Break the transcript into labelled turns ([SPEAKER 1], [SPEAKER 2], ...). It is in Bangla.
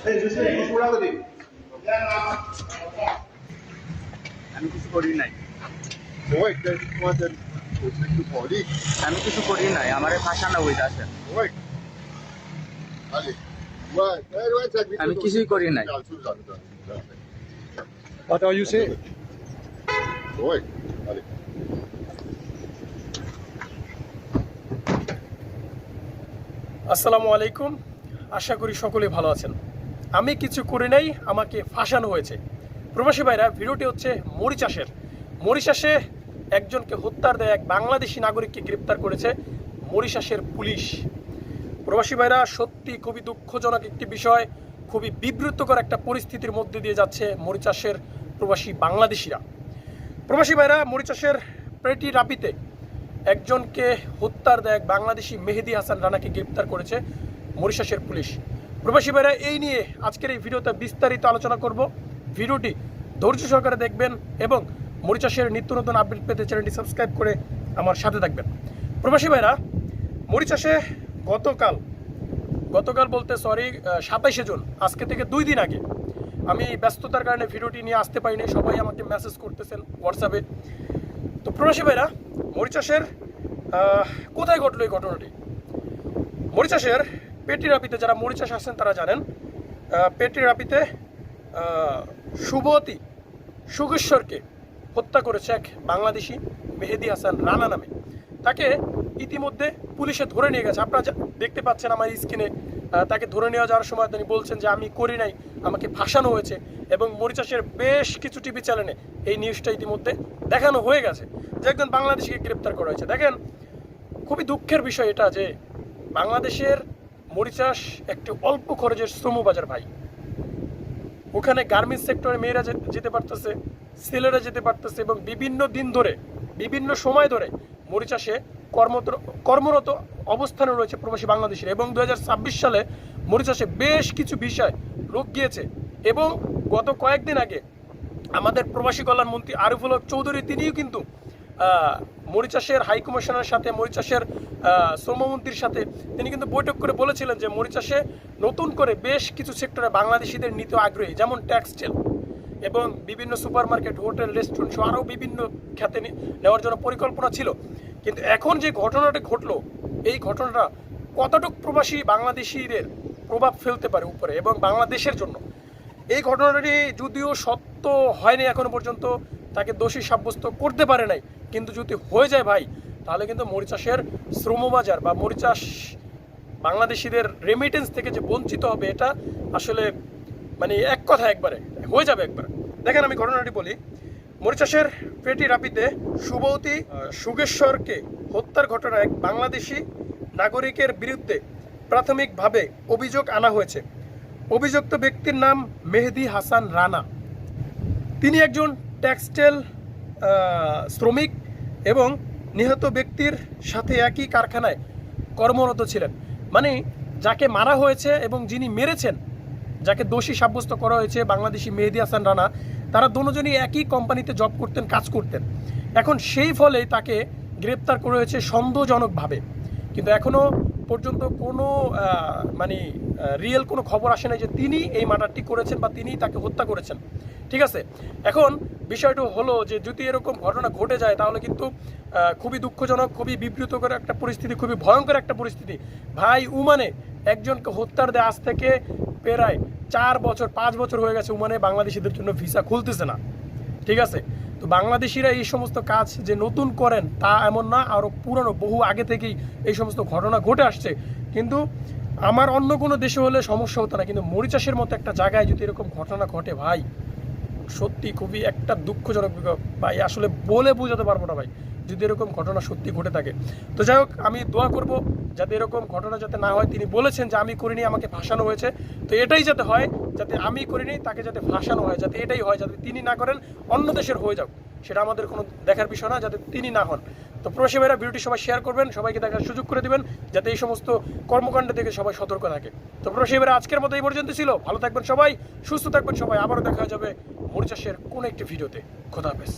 [SPEAKER 1] আমি কিছু করি নাই,
[SPEAKER 2] Mooi, kijk maar dan is het de politie.
[SPEAKER 1] আমি কিছু করি নাই, আমারে ফাঁসানো হইতাছে।
[SPEAKER 2] Mooi. Allez. Ouais, ouais, ça vite.
[SPEAKER 1] আমি কিছুই করি নাই।
[SPEAKER 2] What are you saying? Mooi. Allez.
[SPEAKER 3] আসসালামু আলাইকুম, আশা করি সকলে ভালো আছেন। আমি কিছু করি নাই, আমাকে ফাঁসানো হয়েছে। প্রবাসী ভাইরা, ভিডিওটি হচ্ছে মরিচাষের। মরিচাষে একজনকে হত্যার দেয় এক বাংলাদেশি নাগরিককে গ্রেপ্তার করেছে মরিচাষের পুলিশ। প্রবাসী ভাইরা, সত্যি খুবই দুঃখজনক একটি বিষয়, খুবই বিব্রতকর একটা পরিস্থিতির মধ্যে দিয়ে যাচ্ছে মরিচাষের প্রবাসী বাংলাদেশিরা। প্রবাসী ভাইরা, মরিচাষের পেটি রাপিতে একজনকে হত্যার দেয় এক বাংলাদেশি মেহেদি হাসান রানাকে গ্রেপ্তার করেছে মরিশাসের পুলিশ। প্রবাসী ভাইরা, এই নিয়ে আজকের এই ভিডিওতে বিস্তারিত আলোচনা করব। ভিডিওটি ধৈর্য সহকারে দেখবেন এবং মরিচাষের নিত্য নতুন আপডেট পেতে চ্যানেলটি সাবস্ক্রাইব করে আমার সাথে থাকবেন। প্রবাসী ভাইরা, মরিচাষে গতকাল বলতে 27শে জুন, আজকে থেকে 2 দিন আগে, আমি ব্যস্ততার কারণে ভিডিওটি নিয়ে আসতে পারিনি, সবাই আমাকে মেসেজ করতেছেন হোয়াটসঅ্যাপে। তো প্রবাসী ভাইরা, মরিচাষের কোথায় ঘটলো এই ঘটনাটি? মরিচাষের পেটিরাপিতে, যারা মরিচাষ আসছেন তারা জানেন, পেটিরাপিতে শুভতী সুগেশ্বরকে হত্যা করেছে এক বাংলাদেশি মেহেদি হাসান রানা নামে। তাকে ইতিমধ্যে পুলিশে ধরে নিয়ে গেছে, আপনারা দেখতে পাচ্ছেন আমার স্ক্রিনে। তাকে ধরে নিয়ে যাওয়ার সময় তিনি বলছেন যে আমি করি নাই, আমাকে ফাঁসানো হয়েছে, এবং মরিচাষের বেশ কিছু টিভি চ্যানেলে এই নিউজটা ইতিমধ্যে দেখানো হয়ে গেছে যে একজন বাংলাদেশিকে গ্রেপ্তার করা হয়েছে। দেখেন, খুবই দুঃখের বিষয় এটা যে বাংলাদেশের মরিচাষ একটি অল্প খরচের শ্রমবাজার ভাই। ওখানে গার্মেন্টস সেক্টরে মেয়েরা যেতে পারতেছে, ছেলেরা যেতে পারতেছে, এবং বিভিন্ন দিন ধরে, বিভিন্ন সময় ধরে মরিচাষে কর্মরত অবস্থানে রয়েছে প্রবাসী বাংলাদেশিরা। এবং 2026 সালে মরিচাষে বেশ কিছু বিষয় রোগ গিয়েছে। এবং গত কয়েকদিন আগে আমাদের প্রবাসী কল্যাণ মন্ত্রী আরিফুল হক চৌধুরী, তিনিও কিন্তু মরিচাষের হাইকমিশনের সাথে, মরিচাষের শ্রমমন্ত্রীর সাথে তিনি কিন্তু বৈঠক করে বলেছিলেন যে মরিচাষে নতুন করে বেশ কিছু সেক্টরে বাংলাদেশিদের নিতে আগ্রহী, যেমন টেক্সটাইল এবং বিভিন্ন সুপারমার্কেট, হোটেল, রেস্টুরেন্ট সহ আরও বিভিন্ন খাতে নেওয়ার জন্য পরিকল্পনা ছিল। কিন্তু এখন যে ঘটনাটা ঘটলো, এই ঘটনাটা কতটুকু প্রবাসী বাংলাদেশিদের প্রভাব ফেলতে পারে উপরে এবং বাংলাদেশের জন্য, এই ঘটনাটি যদিও সত্য হয়নি এখনো পর্যন্ত, তাকে দোষী সাব্যস্ত করতে পারে নাই, কিন্তু যদি হয়ে যায় ভাই, তাহলে কিন্তু মরিচাষের শ্রমবাজার বা মরিচাষ বাংলাদেশিদের রেমিটেন্স থেকে যে বঞ্চিত হবে, এটা আসলে মানে এক কথা একবারে হয়ে যাবে একবার। দেখেন, আমি ঘটনাটি বলি। মরিচাষের পেটি রাপিতে শুভতী সুগেশ্বরকে হত্যার ঘটনায় এক বাংলাদেশি নাগরিকের বিরুদ্ধে প্রাথমিকভাবে অভিযোগ আনা হয়েছে। অভিযুক্ত ব্যক্তির নাম মেহেদি হাসান রানা। তিনি একজন টেক্সটাইল শ্রমিক এবং নিহত ব্যক্তির সাথে একই কারখানায় কর্মরত ছিলেন। মানে যাকে মারা হয়েছে এবং যিনি মেরেছেন, যাকে দোষী সাব্যস্ত করা হয়েছে বাংলাদেশি মেহেদি হাসান রানা, তারা দুজনই একই কোম্পানিতে জব করতেন, কাজ করতেন। এখন সেই ফলেই তাকে গ্রেপ্তার করা হয়েছে সন্দেহজনকভাবে, কিন্তু এখনও পর্যন্ত কোনো রিয়েল কোনো খবর আসে নাই যে তিনি এই মার্ডারটি করেছেন বা তিনি তাকে হত্যা করেছেন। ঠিক আছে, এখন বিষয়টা হলো যে যদি এরকম ঘটনা ঘটে যায় তাহলে কিন্তু খুবই দুঃখজনক, খুবই বিব্রতকর একটা পরিস্থিতি, খুবই ভয়ঙ্কর একটা পরিস্থিতি ভাই। উমানে একজনকে হত্যার দেয় আজ থেকে প্রায় 4 বছর 5 বছর হয়ে গেছে, উমানে বাংলাদেশিদের জন্য ভিসা খুলতেছে না। ঠিক আছে, তো বাংলাদেশিরা এই সমস্ত কাজ যে নতুন করেন তা এমন না, আরও পুরনো বহু আগে থেকেই এই সমস্ত ঘটনা ঘটে আসছে। কিন্তু আমার অন্য কোনো দেশে হলে সমস্যা হতো না, কিন্তু মরিচাষের মতো একটা জায়গায় যদি এরকম ঘটনা ঘটে ভাই, সত্যি খুবই একটা দুঃখজনক ভাই, আসলে বলে বোঝাতে পারবো না ভাই যদি এরকম ঘটনা সত্যি ঘটে থাকে। তো যাই হোক, আমি দোয়া করব যাতে এরকম ঘটনা যাতে না হয়। তিনি বলেছেন যে আমি করিনি, আমাকে ফাঁসানো হয়েছে, তো এটাই যাতে হয়, যাতে আমি করিনি তাকে যাতে ফাঁসানো হয়, যাতে এটাই হয়, যাতে তিনি না করেন অন্য দেশের হয়ে যাক, সেটা আমাদের কোনো দেখার বিষয় না, যাতে তিনি না হন। তো প্রবাসী ভাইরা, ভিডিওটি সবাই শেয়ার করবেন, সবাইকে দেখার সুযোগ করে দিবেন, যাতে এই সমস্ত কর্মকাণ্ড থেকে সবাই সতর্ক থাকে। তো প্রবাসী ভাইরা, আজকের মতো এই পর্যন্ত ছিল। ভালো থাকবেন সবাই, সুস্থ থাকবেন সবাই, আবারও দেখা যাবে মরিচাষের কোন একটি ভিডিওতে। খোদা হাফেজ।